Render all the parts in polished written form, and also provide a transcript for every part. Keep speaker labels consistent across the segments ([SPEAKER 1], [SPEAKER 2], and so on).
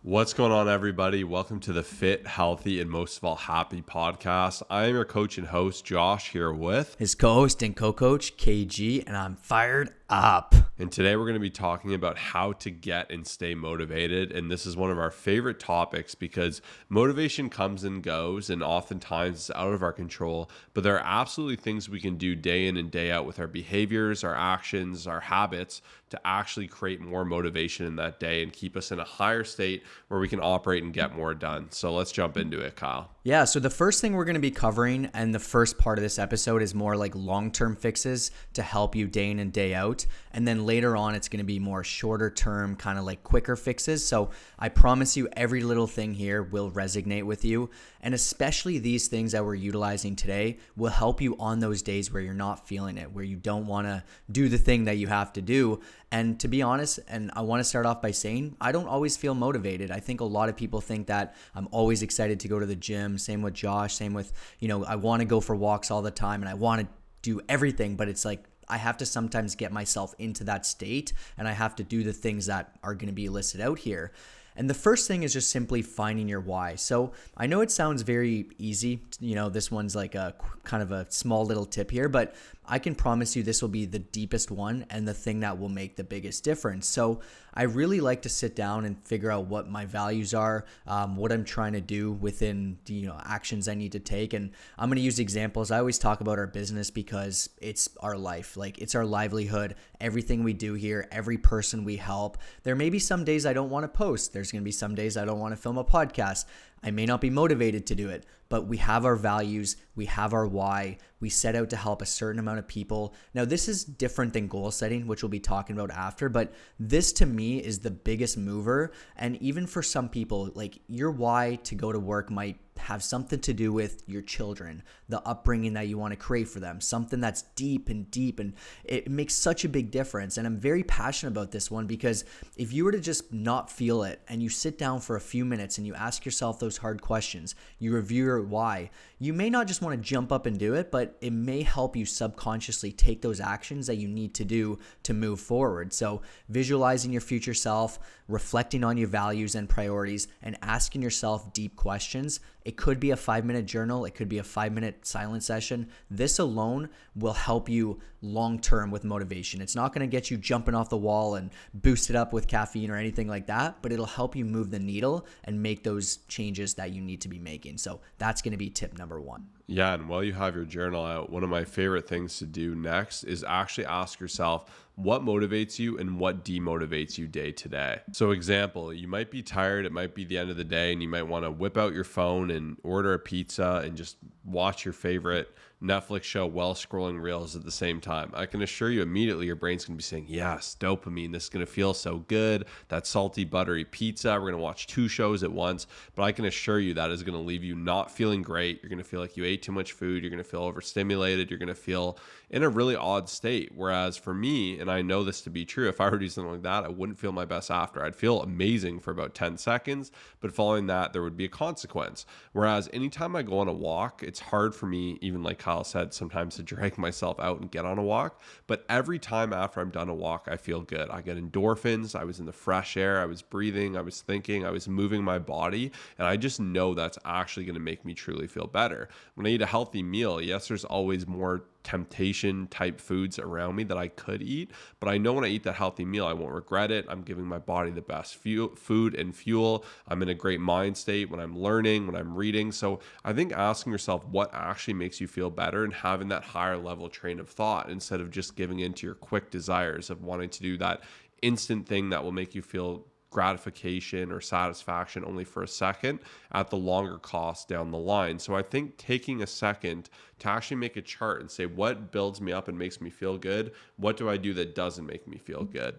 [SPEAKER 1] What's going on, everybody? Welcome to the Fit, Healthy, and most of all, Happy podcast. I am your coach and host, Josh, here with
[SPEAKER 2] his co-host and co-coach, KG, and I'm fired up.
[SPEAKER 1] And today we're going to be talking about how to get and stay motivated. And this is one of our favorite topics because motivation comes and goes, and oftentimes it's out of our control. But there are absolutely things we can do day in and day out with our behaviors, our actions, our habits to actually create more motivation in that day and keep us in a higher state where we can operate and get more done. So let's jump into it, Kyle.
[SPEAKER 2] Yeah, so the first thing we're going to be covering, and the first part of this episode is more like long-term fixes to help you day in and day out. And then later on, it's going to be more shorter term, kind of like quicker fixes. So I promise you every little thing here will resonate with you. And especially these things that we're utilizing today will help you on those days where you're not feeling it, where you don't want to do the thing that you have to do. And to be honest, and I want to start off by saying, I don't always feel motivated. I think a lot of people think that I'm always excited to go to the gym. Same with Josh, same with, I want to go for walks all the time and I want to do everything, but it's like, I have to sometimes get myself into that state and I have to do the things that are going to be listed out here. And the first thing is just simply finding your why. So I know it sounds very easy. This one's like a kind of a small little tip here, but I can promise you this will be the deepest one and the thing that will make the biggest difference. So I really like to sit down and figure out what my values are, what I'm trying to do within the actions I need to take. And I'm going to use examples. I always talk about our business because it's our life. Like it's our livelihood. Everything we do here, every person we help. There may be some days I don't want to post. There's going to be some days I don't want to film a podcast. I may not be motivated to do it, but we have our values, we have our why, we set out to help a certain amount of people. Now, this is different than goal setting, which we'll be talking about after, but this to me is the biggest mover. And even for some people, like your why to go to work might have something to do with your children, the upbringing that you want to create for them, something that's deep, and it makes such a big difference. And I'm very passionate about this one because if you were to just not feel it and you sit down for a few minutes and you ask yourself those hard questions, you review your why, you may not just want to jump up and do it, but it may help you subconsciously take those actions that you need to do to move forward. So visualizing your future self, reflecting on your values and priorities, and asking yourself deep questions. It could be a 5-minute journal. It could be a 5-minute silent session. This alone will help you long-term with motivation. It's not going to get you jumping off the wall and boost it up with caffeine or anything like that, but it'll help you move the needle and make those changes that you need to be making. So that's going to be tip number one.
[SPEAKER 1] Yeah, and while you have your journal out, one of my favorite things to do next is actually ask yourself what motivates you and what demotivates you day to day. So example, you might be tired, it might be the end of the day, and you might want to whip out your phone and order a pizza and just watch your favorite Netflix show while scrolling reels at the same time. I can assure you immediately your brain's going to be saying, yes, dopamine, this is going to feel so good. That salty, buttery pizza, we're going to watch 2 shows at once. But I can assure you that is going to leave you not feeling great. You're going to feel like you ate too much food. You're going to feel overstimulated. You're going to feel in a really odd state. Whereas for me, and I know this to be true, if I were to do something like that, I wouldn't feel my best after. I'd feel amazing for about 10 seconds, but following that, there would be a consequence. Whereas anytime I go on a walk, it's hard for me, even like Kyle said, sometimes to drag myself out and get on a walk. But every time after I'm done a walk, I feel good. I get endorphins. I was in the fresh air. I was breathing. I was thinking. I was moving my body. And I just know that's actually going to make me truly feel better. When I eat a healthy meal, yes, there's always more temptation type foods around me that I could eat, but I know when I eat that healthy meal, I won't regret it. I'm giving my body the best food and fuel. I'm in a great mind state when I'm learning, when I'm reading. So I think asking yourself what actually makes you feel better and having that higher level train of thought instead of just giving into your quick desires of wanting to do that instant thing that will make you feel gratification or satisfaction only for a second at the longer cost down the line. So I think taking a second to actually make a chart and say, what builds me up and makes me feel good? What do I do that doesn't make me feel good?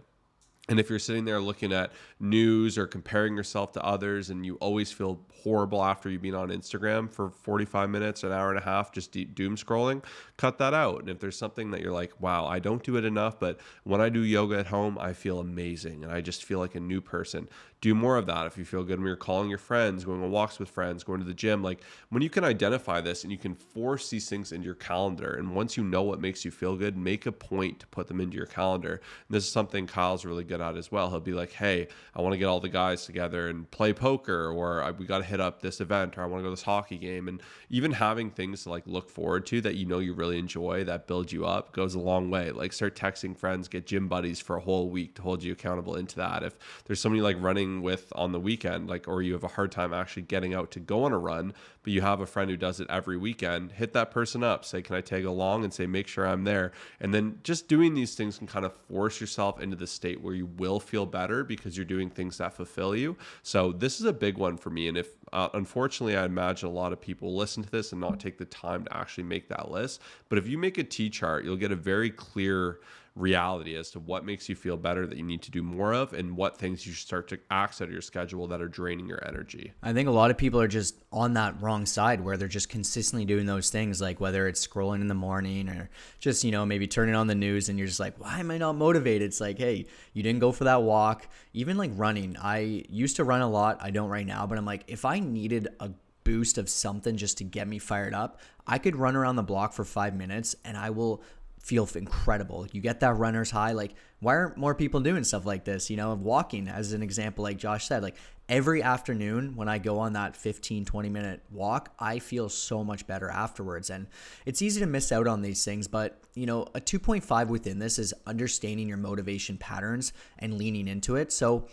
[SPEAKER 1] And if you're sitting there looking at news or comparing yourself to others and you always feel horrible after you've been on Instagram for 45 minutes, an hour and a half, just doom scrolling, cut that out. And if there's something that you're like, wow, I don't do it enough, but when I do yoga at home, I feel amazing and I just feel like a new person, do more of that. If you feel good when you're calling your friends, going on walks with friends, going to the gym, like when you can identify this and you can force these things into your calendar, and once you know what makes you feel good, make a point to put them into your calendar. And this is something Kyle's really good at as well. He'll be like, hey, I want to get all the guys together and play poker, or we got to hit up this event, or I want to go to this hockey game. And even having things to like look forward to that you really enjoy, that build you up, goes a long way. Like start texting friends, get gym buddies for a whole week to hold you accountable into that. If there's somebody like running with on the weekend, like, or you have a hard time actually getting out to go on a run, but you have a friend who does it every weekend, hit that person up, say, can I tag along, and say, make sure I'm there. And then just doing these things can kind of force yourself into the state where you will feel better because you're doing things that fulfill you. So this is a big one for me. And if unfortunately, I imagine a lot of people listen to this and not take the time to actually make that list. But if you make a T-chart, you'll get a very clear reality as to what makes you feel better that you need to do more of, and what things you should start to axe out of your schedule that are draining your energy.
[SPEAKER 2] I think a lot of people are just on that wrong side where they're just consistently doing those things, like whether it's scrolling in the morning or just, maybe turning on the news and you're just like, why am I not motivated? It's like, hey, you didn't go for that walk. Even like running. I used to run a lot. I don't right now, but I'm like, if I needed a boost of something just to get me fired up, I could run around the block for 5 minutes and I will feel incredible. You get that runner's high. Like, why aren't more people doing stuff like this? Of walking as an example, like Josh said, like every afternoon when I go on that 15-20 minute walk, I feel so much better afterwards. And it's easy to miss out on these things, but a 2.5 within this is understanding your motivation patterns and leaning into it. So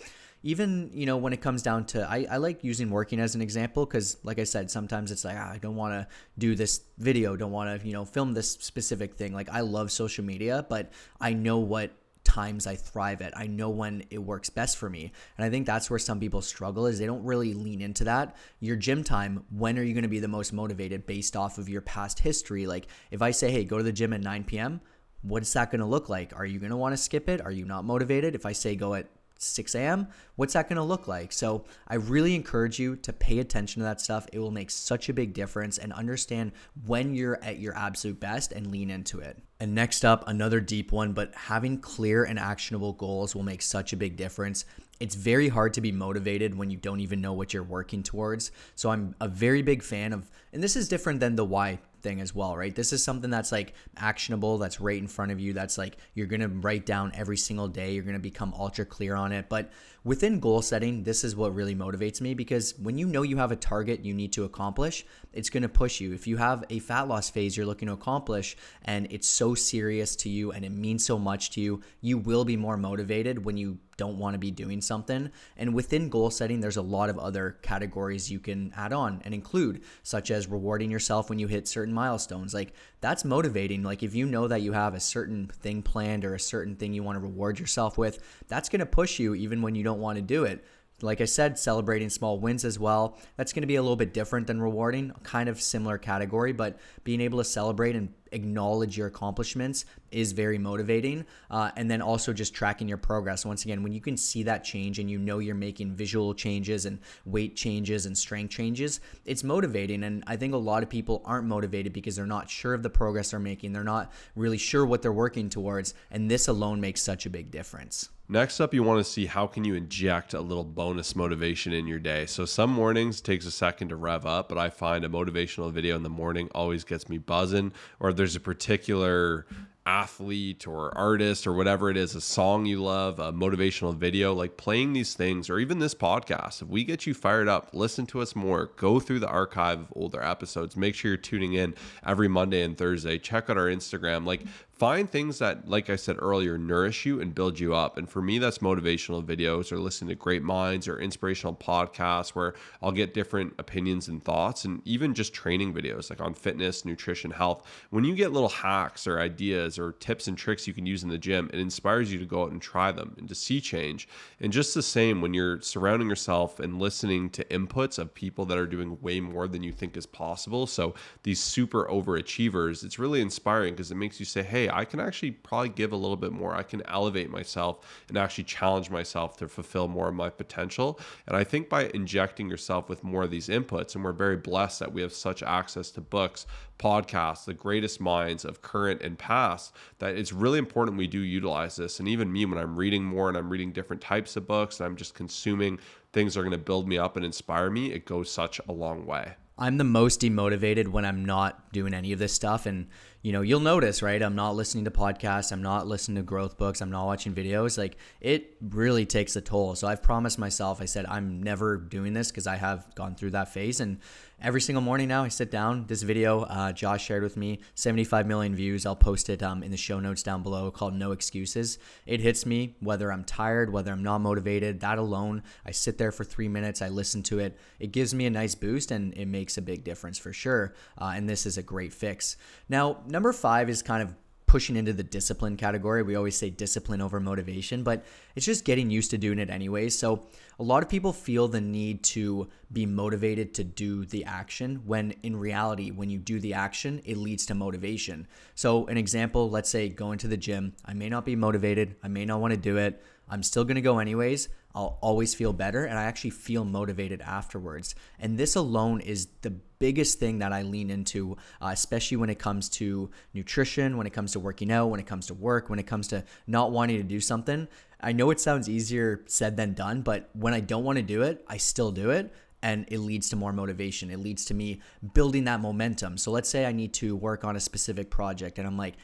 [SPEAKER 2] even, when it comes down to, I like using working as an example because, like I said, sometimes it's like, I don't want to do this video, don't want to, film this specific thing. Like I love social media, but I know what times I thrive at. I know when it works best for me. And I think that's where some people struggle is they don't really lean into that. Your gym time, when are you going to be the most motivated based off of your past history? Like if I say, hey, go to the gym at 9 p.m., what's that going to look like? Are you going to want to skip it? Are you not motivated? If I say go at 6 a.m., what's that going to look like? So I really encourage you to pay attention to that stuff. It will make such a big difference, and understand when you're at your absolute best and lean into it. And next up, another deep one, but having clear and actionable goals will make such a big difference. It's very hard to be motivated when you don't even know what you're working towards. So I'm a very big fan of, and this is different than the why thing as well, right? This is something that's like actionable, that's right in front of you, that's like you're going to write down every single day, you're going to become ultra clear on it. But within goal setting, this is what really motivates me, because when you know you have a target you need to accomplish, it's going to push you. If you have a fat loss phase you're looking to accomplish and it's so serious to you and it means so much to you, you will be more motivated when you don't want to be doing something. And within goal setting, there's a lot of other categories you can add on and include, such as rewarding yourself when you hit certain milestones. Like that's motivating. Like if you know that you have a certain thing planned or a certain thing you want to reward yourself with, that's going to push you even when you don't want to do it. Like I said, celebrating small wins as well. That's going to be a little bit different than rewarding, kind of similar category, but being able to celebrate and acknowledge your accomplishments is very motivating. And then also just tracking your progress. Once again, when you can see that change and you know you're making visual changes and weight changes and strength changes, it's motivating. And I think a lot of people aren't motivated because they're not sure of the progress they're making. They're not really sure what they're working towards. And this alone makes such a big difference.
[SPEAKER 1] Next up, you want to see how can you inject a little bonus motivation in your day. So some mornings it takes a second to rev up, but I find a motivational video in the morning always gets me buzzing. Or if there's a particular athlete or artist or whatever it is, a song you love, a motivational video, like playing these things, or even this podcast, if we get you fired up, listen to us more, go through the archive of older episodes, make sure you're tuning in every Monday and Thursday, check out our Instagram, like find things that, like I said earlier, nourish you and build you up. And for me, that's motivational videos or listening to great minds or inspirational podcasts where I'll get different opinions and thoughts, and even just training videos like on fitness, nutrition, health. When you get little hacks or ideas or tips and tricks you can use in the gym, it inspires you to go out and try them and to see change. And just the same when you're surrounding yourself and listening to inputs of people that are doing way more than you think is possible. So these super overachievers, it's really inspiring because it makes you say, hey, I can actually probably give a little bit more. I can elevate myself and actually challenge myself to fulfill more of my potential. And I think by injecting yourself with more of these inputs, and we're very blessed that we have such access to books, podcasts, the greatest minds of current and past, podcast, that it's really important we do utilize this. And even me, when I'm reading more and I'm reading different types of books and I'm just consuming things that are going to build me up and inspire me, it goes such a long way.
[SPEAKER 2] I'm the most demotivated when I'm not doing any of this stuff. And, you'll notice, right? I'm not listening to podcasts. I'm not listening to growth books. I'm not watching videos. Like, it really takes a toll. So I've promised myself, I said, I'm never doing this because I have gone through that phase. And every single morning now I sit down. This video Josh shared with me, 75 million views. I'll post it in the show notes down below, called No Excuses. It hits me whether I'm tired, whether I'm not motivated. That alone, I sit there for 3 minutes. I listen to it. It gives me a nice boost and it makes a big difference for sure. And this is a great fix. Now, number 5 is kind of pushing into the discipline category. We always say discipline over motivation, but it's just getting used to doing it anyway. So a lot of people feel the need to be motivated to do the action, when in reality, when you do the action, it leads to motivation. So an example, let's say going to the gym. I may not be motivated. I may not want to do it. I'm still going to go anyways. I'll always feel better, and I actually feel motivated afterwards. And this alone is the biggest thing that I lean into, especially when it comes to nutrition, when it comes to working out, when it comes to work, when it comes to not wanting to do something. I know it sounds easier said than done, but when I don't want to do it, I still do it. And it leads to more motivation. It leads to me building that momentum. So let's say I need to work on a specific project and I'm like,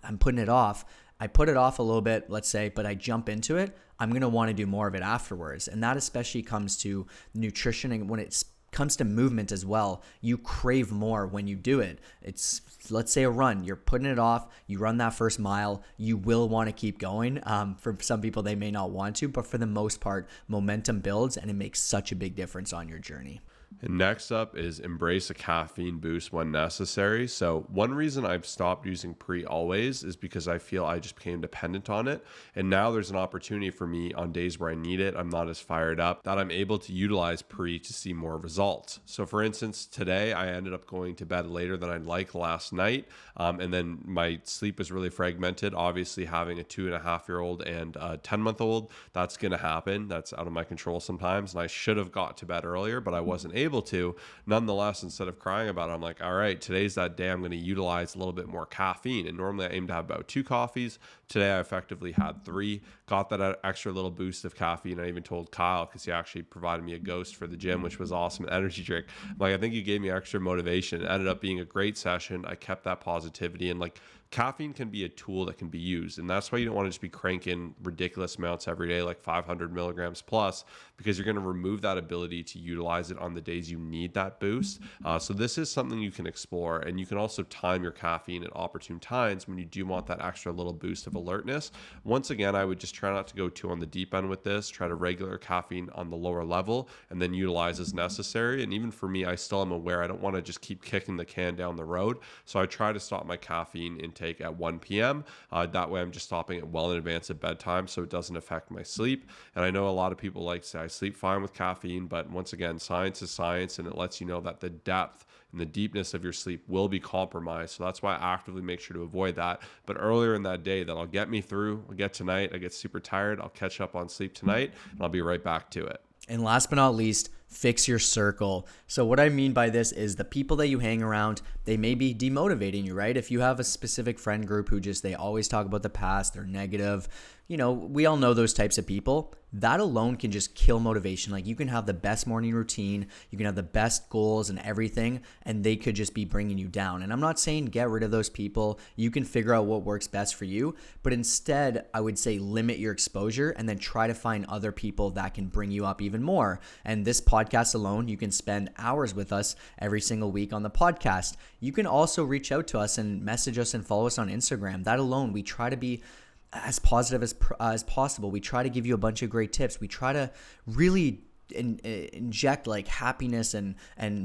[SPEAKER 2] I'm putting it off. I put it off a little bit, let's say, but I jump into it. I'm going to want to do more of it afterwards. And that especially comes to nutrition, and when it comes to movement as well, you crave more when you do it. It's, let's say, a run. You're putting it off. You run that first mile. You will want to keep going. For some people, they may not want to, but for the most part, momentum builds and it makes such a big difference on your journey.
[SPEAKER 1] And next up is embrace a caffeine boost when necessary. So one reason I've stopped using pre always is because I feel I just became dependent on it. And now there's an opportunity for me on days where I need it, I'm not as fired up, that I'm able to utilize pre to see more results. So for instance, today I ended up going to bed later than I'd like last night. And then my sleep was really fragmented. Obviously having a 2.5-year-old and a 10-month-old, that's going to happen. That's out of my control sometimes. And I should have got to bed earlier, but I wasn't able to. Nonetheless, instead of crying about it, I'm like, all right, today's that day I'm going to utilize a little bit more caffeine. And normally I aim to have about 2 coffees. Today I effectively had 3, got that extra little boost of caffeine. I even told Kyle, because he actually provided me a Ghost for the gym, which was awesome, an energy drink. I'm like, I think you gave me extra motivation. It ended up being a great session. I kept that positivity, and like, caffeine can be a tool that can be used. And that's why you don't want to just be cranking ridiculous amounts every day, like 500 milligrams plus, because you're going to remove that ability to utilize it on the days you need that boost. So this is something you can explore, and you can also time your caffeine at opportune times when you do want that extra little boost of alertness. Once again, I would just try not to go too on the deep end with this, try to regular caffeine on the lower level and then utilize as necessary. And even for me, I still am aware I don't want to just keep kicking the can down the road. So I try to stop my caffeine intake at 1 p.m. That way I'm just stopping it well in advance of bedtime so it doesn't affect my sleep. And I know a lot of people like to say I sleep fine with caffeine, but once again, science is science, and it lets you know that the depth and the deepness of your sleep will be compromised. So that's why I actively make sure to avoid that. But earlier in that day, that'll get me through. I'll get tonight, I get super tired, I'll catch up on sleep tonight, and I'll be right back to it.
[SPEAKER 2] And last but not least, fix your circle. So what I mean by this is the people that you hang around, they may be demotivating you, right? If you have a specific friend group who just, they always talk about the past, they're negative, we all know those types of people. That alone can just kill motivation. Like, you can have the best morning routine, you can have the best goals and everything, and they could just be bringing you down. And I'm not saying get rid of those people. You can figure out what works best for you, but instead I would say limit your exposure and then try to find other people that can bring you up even more. And this podcast alone, you can spend hours with us every single week on the podcast. You can also reach out to us and message us and follow us on Instagram. That alone, we try to be as positive as possible. We try to give you a bunch of great tips. We try to really inject like happiness and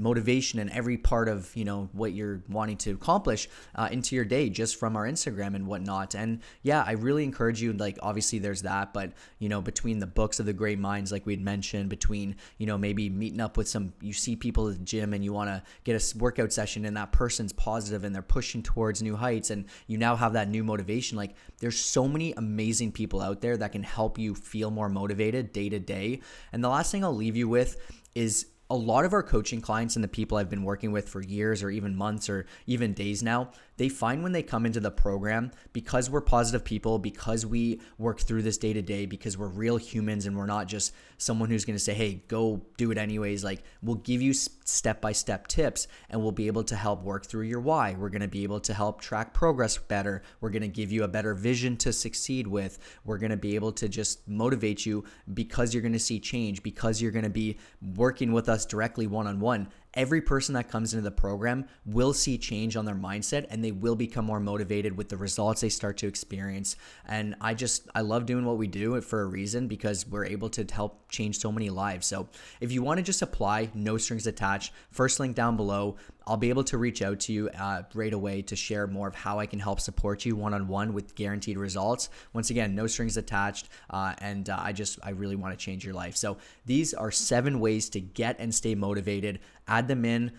[SPEAKER 2] motivation in every part of what you're wanting to accomplish into your day, just from our Instagram and whatnot. And yeah, I really encourage you, like, obviously there's that, but between the books of the great minds, like we'd mentioned, between maybe meeting up with you see people at the gym and you want to get a workout session and that person's positive and they're pushing towards new heights and you now have that new motivation. Like, there's so many amazing people out there that can help you feel more motivated day to day. And the last thing I'll leave you with is a lot of our coaching clients and the people I've been working with for years or even months or even days now, they find when they come into the program, because we're positive people, because we work through this day to day, because we're real humans and we're not just someone who's going to say, hey, go do it anyways. Like, we'll give you step-by-step tips and we'll be able to help work through your why. We're going to be able to help track progress better. We're going to give you a better vision to succeed with. We're going to be able to just motivate you because you're going to see change, because you're going to be working with us directly one-on-one. Every person that comes into the program will see change on their mindset and they will become more motivated with the results they start to experience. And I love doing what we do for a reason, because we're able to help change so many lives. So if you want to just apply, no strings attached, first link down below. I'll be able to reach out to you right away to share more of how I can help support you one-on-one with guaranteed results. Once again, no strings attached, and I really want to change your life. So these are 7 ways to get and stay motivated. Add them in,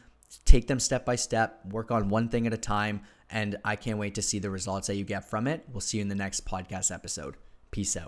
[SPEAKER 2] take them step by step, work on one thing at a time, and I can't wait to see the results that you get from it. We'll see you in the next podcast episode. Peace out.